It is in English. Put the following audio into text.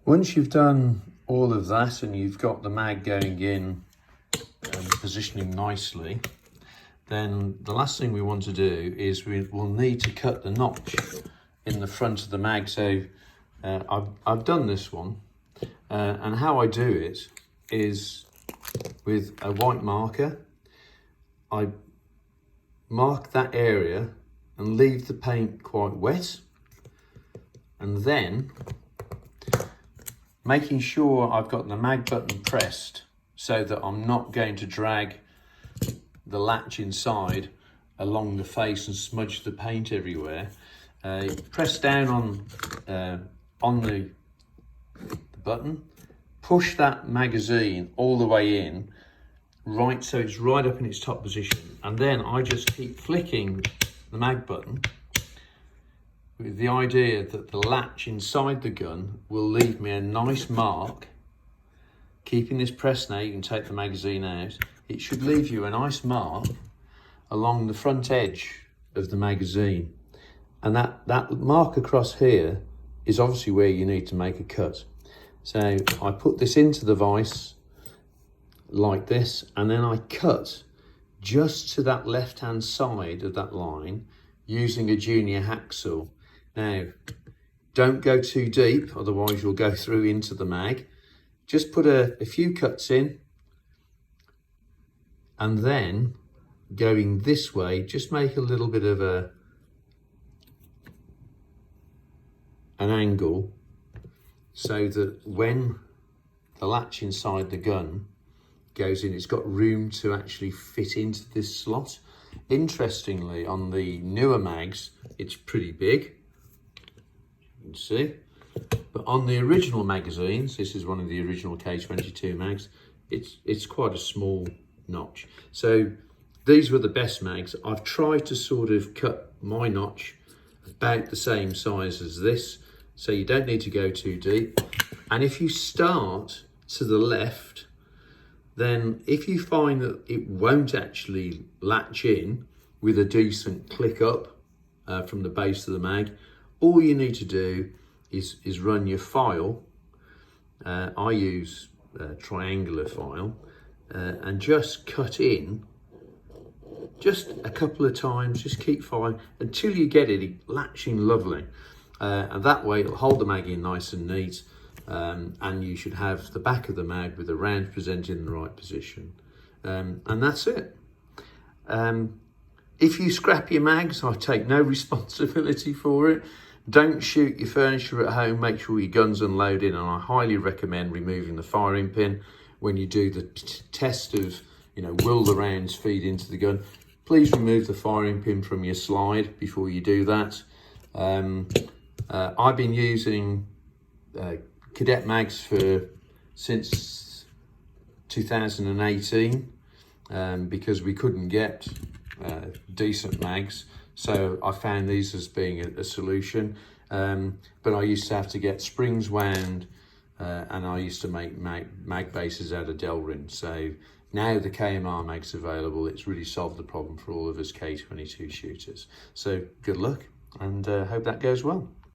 Once you've done all of that and you've got the mag going in and positioning nicely, then the last thing we want to do is we'll need to cut the notch in the front of the mag. So I've done this one, and how I do it is with a white marker. I mark that area and leave the paint quite wet, and then making sure I've got the mag button pressed so that I'm not going to drag the latch inside along the face and smudge the paint everywhere. Press down on the button, push that magazine all the way in, right so it's right up in its top position, and then I just keep flicking the mag button with the idea that the latch inside the gun will leave me a nice mark. Keeping this pressed now, you can take the magazine out. It should leave you a nice mark along the front edge of the magazine. And that mark across here is obviously where you need to make a cut. So I put this into the vise like this, and then I cut just to that left-hand side of that line using a junior hacksaw. Now, don't go too deep, otherwise you'll go through into the mag. Just put a few cuts in, and then going this way, just make a little bit of an angle so that when the latch inside the gun goes in, it's got room to actually fit into this slot. Interestingly, on the newer mags, it's pretty big. You can see, but on the original magazines, this is one of the original K22 mags, it's quite a small notch. So these were the best mags. I've tried to sort of cut my notch about the same size as this, so you don't need to go too deep. And if you start to the left, then if you find that it won't actually latch in with a decent click up from the base of the mag, all you need to do is run your file. I use triangular file, and just cut in just a couple of times. Just keep filing until you get it latching lovely, and that way it'll hold the mag in nice and neat, and you should have the back of the mag with the round presented in the right position, and that's it. If you scrap your mags, I take no responsibility for it. Don't shoot your furniture at home. Make sure your gun's unloaded, and I highly recommend removing the firing pin when you do the test of, will the rounds feed into the gun. Please remove the firing pin from your slide before you do that. I've been using cadet mags since 2018 because we couldn't get decent mags. So I found these as being a solution, but I used to have to get springs wound, and I used to make mag bases out of Delrin. So now the KMR mag's available. It's really solved the problem for all of us K22 shooters. So good luck, and hope that goes well.